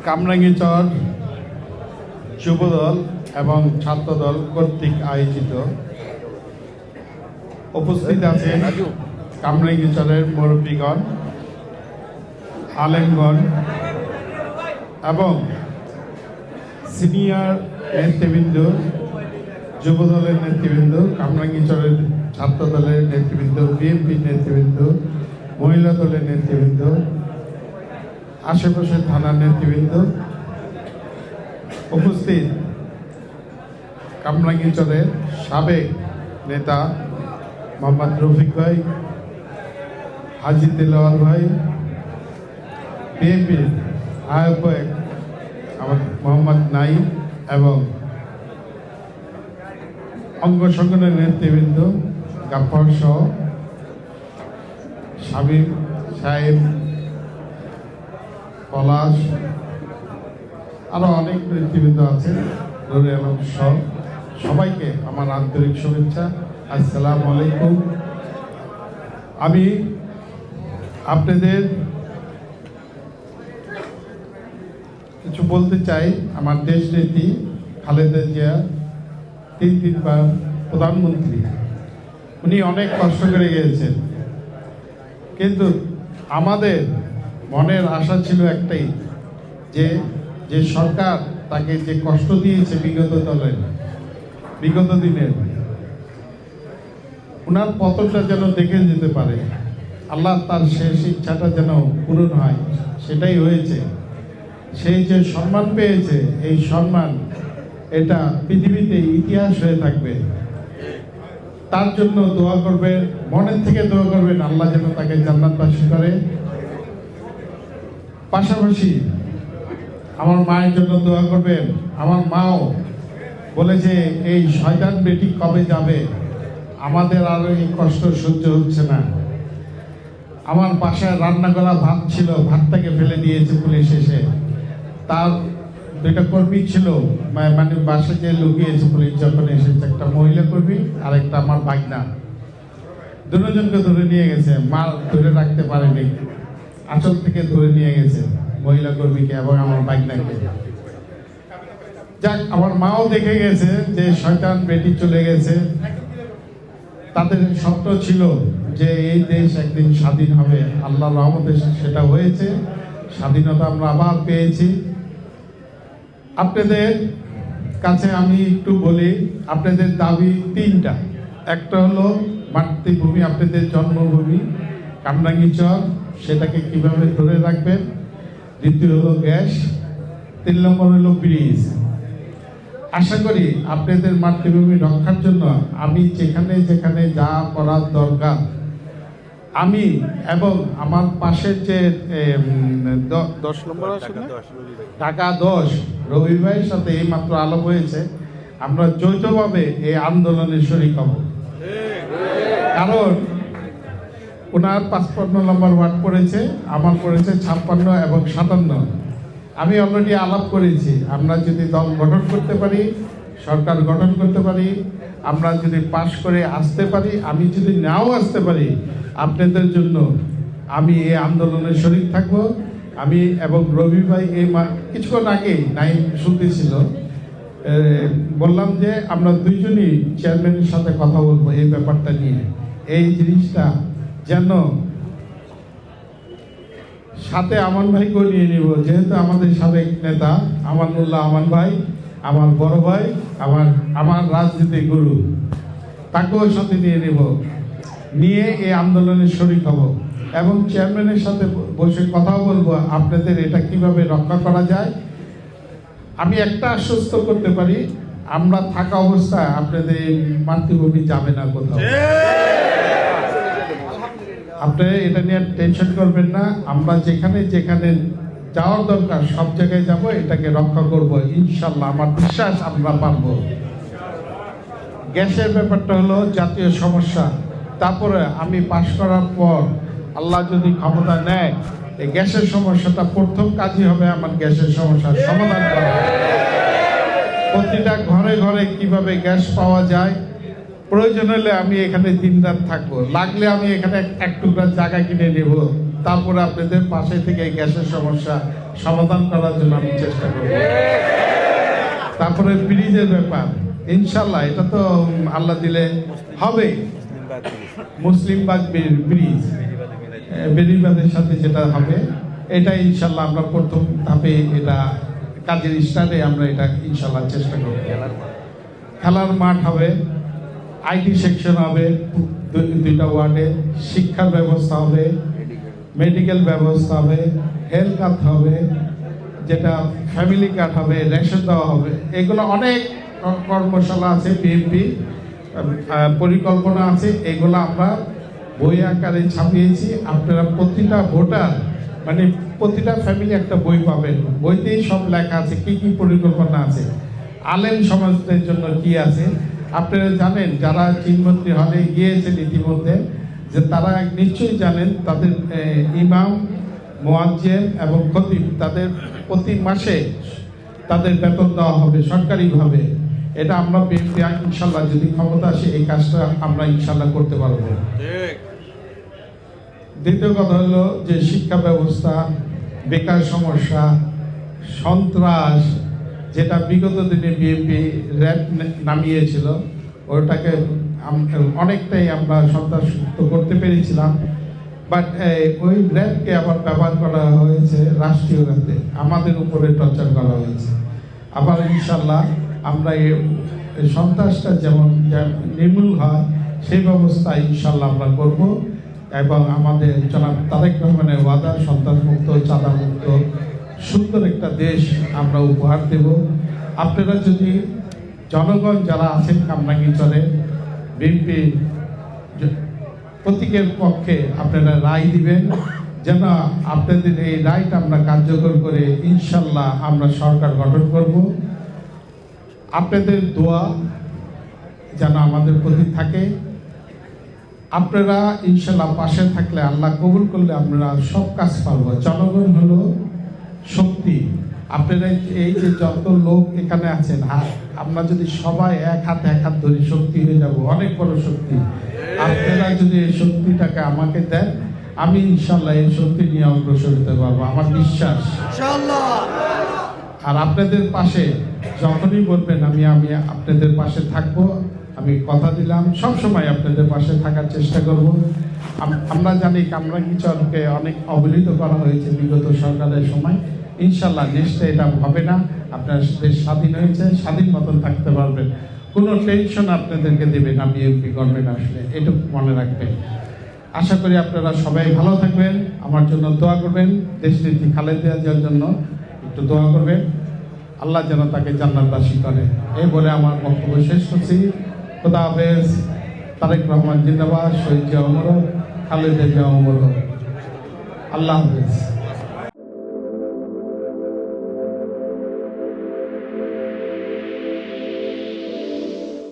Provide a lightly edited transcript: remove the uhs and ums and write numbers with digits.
কামরাঙ্গীচর যুবদল এবং ছাত্রদল কর্তৃক আয়োজিত উপস্থিত আছেন কামরাঙ্গীচরের মুরব্বীগণ, আলেমগণ এবং সিনিয়র নেতৃবৃন্দ, যুবদলের নেতৃবৃন্দ, কামরাঙ্গীচরের ছাত্রদলের নেতৃবৃন্দ, বিএনপির নেতৃবৃন্দ, মহিলা দলের নেতৃবৃন্দ, আশেপাশের থানার নেতৃবৃন্দ, উপস্থিত কামরাঙ্গীচরের সাবেক নেতা মোহাম্মদ রফিক ভাই, হাজি দেলাওয়ার ভাই, বিএনপির আহ্বায়ক আমার মোহাম্মদ নাইম এবং অঙ্গ সংগঠনের নেতৃবৃন্দ, গাফফার সহ শামীম সাহেব, পলাশ, আরো অনেক নেতৃবৃন্দ আছেন, নুরে আলম সহ সবাইকে আমার আন্তরিক শুভেচ্ছা। আসসালামু আলাইকুম। আমি আপনাদের কিছু বলতে চাই। আমার দেশ নেত্রী খালেদা জিয়া 3বার প্রধানমন্ত্রী, উনি অনেক কষ্ট করে গিয়েছেন, কিন্তু আমাদের মনের আশা ছিল একটাই, যে সরকার তাকে যে কষ্ট দিয়েছে বিগত দিনের, উনার পতনটা যেন দেখে যেতে পারে, আল্লাহ তার শেষ ইচ্ছাটা যেন পূরণ হয়। সেটাই হয়েছে। সেই যে সম্মান পেয়েছে, এই সম্মান এটা পৃথিবীতে ইতিহাস হয়ে থাকবে। তার জন্য দোয়া করবেন, মনের থেকে দোয়া করবেন, আল্লাহ যেন তাকে জান্নাতবাসী করে। পাশাপাশি আমার মায়ের জন্য দোয়া করবেন। আমার মাও বলেছে এই শয়তান বেটি কবে যাবে, আমাদের আরো এই কষ্ট সহ্য হচ্ছে না। আমার বাসায় রান্না করা ভাত ছিল, ভাতটাকে ফেলে দিয়েছে পুলিশ এসে। তার 2টা কর্মী ছিল, মানে বাসায় যে লুকিয়েছে পুলিশ যখন এসেছে, একটা মহিলা কর্মী আর একটা আমার ভাগনা, দুজনকে ধরে নিয়ে গেছে। মা ধরে রাখতে পারেনি, আঁচল থেকে ধরে নিয়ে গেছে মহিলা কর্মীকে এবং আমার ভাগনাকে। যাক, আমার মাও দেখে গেছে যে শয়তান বেটি চলে গেছে। তাদের স্বপ্ন ছিল যে এই দেশ একদিন স্বাধীন হবে, আল্লাহর রহমতে সেটা হয়েছে। স্বাধীনতা আমরা আবার পেয়েছি। আপনাদের কাছে আমি একটু বলি, আপনাদের দাবি 3টা। একটা হলো মাতৃভূমি, আপনাদের জন্মভূমি কামরাঙ্গীচর, সেটাকে কিভাবে ধরে রাখবেন। দ্বিতীয় হলো গ্যাস, 3 নম্বর হলো ব্রিজ। আশা করি আপনাদের মাতৃভূমি রক্ষার জন্য আমি যেখানে যেখানে যা করার দরকার, আমি এবং আমার পাশের যে 10 নম্বর আছে না, ঢাকা 10 রবি ভাইয়ের সাথে এই মাত্র আলাপ হয়েছে, আমরা যৌথভাবে এই আন্দোলনে শরীক হব। কারণ ওনার 55 নম্বর ওয়ার্ড পড়েছে, আমার পড়েছে 56 এবং 57। আমি অলরেডি আলাপ করেছি, আমরা যদি দল গঠন করতে পারি, সরকার গঠন করতে পারি, আমরা যদি পাশ করে আসতে পারি, আমি যদি নাও আসতে পারি, আপনাদের জন্য আমি এই আন্দোলনে শরীক থাকব। আমি এবং রবি ভাই এই কিছুক্ষণ আগেই নাইম শুনতেছিল, বললাম যে আমরা দুইজনই চেয়ারম্যানের সাথে কথা বলবো এই ব্যাপারটা নিয়ে। এই জিনিসটা যেন সাথে আমান ভাইকেও নিয়ে নিব, যেহেতু আমাদের সাবেক নেতা আমানুল্লাহ আমান ভাই, আমার বড় ভাই, আমার রাজনীতি গুরু, তাকেও সাথে নিয়ে নিব, নিয়ে এই আন্দোলনে শরীক হব এবং চেয়ারম্যানের সাথে বসে কথা বলবো আপনাদের এটা কিভাবে রক্ষা করা যায়। আমি একটা আশ্বস্ত করতে পারি, আমরা থাকা অবস্থায় আপনাদের মাতৃভূমি যাবে না কোথাও। আপনারা এটা নিয়ে টেনশন করবেন না, আমরা যেখানে যেখানে যাওয়ার দরকার সব জায়গায় যাব, এটাকে রক্ষা করব ইনশাল্লাহ। আমার বিশ্বাস আমরা পারবো। গ্যাসের ব্যাপারটা হলো জাতীয় সমস্যা। তারপরে আমি পাশ করার পর আল্লাহ যদি ক্ষমতা নেয়, এই গ্যাসের সমস্যাটা প্রথম কাজই হবে আমার গ্যাসের সমস্যার সমাধান করা। প্রতিটা ঘরে ঘরে কিভাবে গ্যাস পাওয়া যায়, প্রয়োজন হলে আমি এখানে দিনরাত থাকবো, লাগলে আমি এখানে এক টুকরা জায়গা কিনে নেব, তারপরে আপনাদের পাশে থেকে গ্যাসের সমস্যা সমাধান করার জন্য আমি চেষ্টা করব। তারপরে ব্রিজের ব্যাপার, ইনশাল্লাহ এটা তো আল্লাহ দিলে হবে। মুসলিমবাগ ব্রিজ বেরিবাদের সাথে যেটা হবে, এটা ইনশাল্লাহ আমরা প্রথম ধাপে এটা কাজের স্টার্টে আমরা এটা ইনশাল্লাহ চেষ্টা করব। খেলার মাঠ হবে, আইটি সেকশন হবে 2টা ওয়ার্ডে, শিক্ষার ব্যবস্থা হবে, মেডিকেল ব্যবস্থা হবে, হেলথ কার্ড হবে, যেটা ফ্যামিলি কার্ড হবে, রেশন দেওয়া হবে। এগুলো অনেক কর্মশালা আছে, বিএনপি পরিকল্পনা আছে, এগুলো আমরা বই আকারে ছাপিয়েছি। আপনারা প্রতিটা ভোটার মানে প্রতিটা ফ্যামিলি একটা বই পাবেন, বইতেই সব লেখা আছে কি কি পরিকল্পনা আছে, আলেম সমাজদের জন্য কি আছে। আপনারা জানেন, যারা চিনমন্ত্রী হলে গিয়েছেন ইতিমধ্যে, যে তারা নিশ্চয়ই জানেন তাদের ইমাম, মুয়াজ্জিন এবং খতিব তাদের প্রতি মাসে তাদের বেতন দেওয়া হবে সরকারিভাবে। এটা আমরা বিএনপি ইনশাল্লাহ যদি ক্ষমতা আসে এই কাজটা আমরা ইনশাল্লাহ করতে পারবো। দ্বিতীয় কথা হলো যে শিক্ষা ব্যবস্থা, বেকার সমস্যা, সন্ত্রাস, যেটা বিগত দিনে বিএনপি র্যাব নামিয়েছিল, ওটাকে অনেকটাই আমরা সন্ত্রাসমুক্ত করতে পেরেছিলাম। বাট ওই র্যাবকে আবার ব্যবহার করা হয়েছে রাষ্ট্রীয় খাতে, আমাদের উপরে টর্চার করা হয়েছে। আবার ইনশাল্লাহ আমরা এই সন্ত্রাসটা যেমন নির্মূল হয় সেই ব্যবস্থা ইনশাল্লাহ আমরা করব। এবং আমাদের জনাব তারেক রহমানের ওয়াদা সন্ত্রাসমুক্ত, চাঁদামুক্ত সুন্দর একটা দেশ আমরা উপহার দেব। আপনারা যদি জনগণ যারা আছেন কামরাঙ্গীরচরে বিএনপি প্রতীকের পক্ষে আপনারা রায় দিবেন, যেন আপনাদের এই রায়টা আমরা কার্যকর করে ইনশাল্লাহ আমরা সরকার গঠন করব। আপনাদের দোয়া যেন আমাদের প্রতি থাকে। আপনারা ইনশাল্লাহ পাশে থাকলে, আল্লাহ কবুল করলে আমরা সব কাজ পারবো। জনগণ হলো শক্তি। আপনারা এই যে যত লোক এখানে আছেন, আমরা যদি সবাই এক হাত ধরে শক্তি হয়ে যাব, অনেক বড় শক্তি। আপনারা যদি এই শক্তিটাকে আমাকে দেন, আমি ইনশাল্লাহ এই শক্তি নিয়ে অগ্রসর হতে পারবো, আমার বিশ্বাস। আর আপনাদের পাশে যখনই বলবেন আমি আপনাদের পাশে থাকবো, আমি কথা দিলাম সবসময় আপনাদের পাশে থাকার চেষ্টা করব। আমরা জানি কামরাঙ্গীরচরকে অনেক অবহেলিত করা হয়েছে বিগত সরকারের সময়। ইনশাল্লাহ নেক্সটে এটা হবে না। আপনার দেশ স্বাধীন হয়েছে, স্বাধীন মতন থাকতে পারবেন, কোনো টেনশন আপনাদেরকে দেবে না বিএনপি গভর্নমেন্ট আসলে, এটুকু মনে রাখবেন। আশা করি আপনারা সবাই ভালো থাকবেন, আমার জন্য দোয়া করবেন, দেশনেত্রী খালেদা জিয়ার জন্য একটু দোয়া করবেন, আল্লাহ যেন তাকে জান্নাতবাসী করে। এই বলে আমার বক্তব্য শেষ করছি। খোদা হাফেজ। তারেক রহমান জিন্দাবাদ, শহীদ জিয়া অমর, খালেদা জিয়া অমর। আল্লাহ হাফেজ।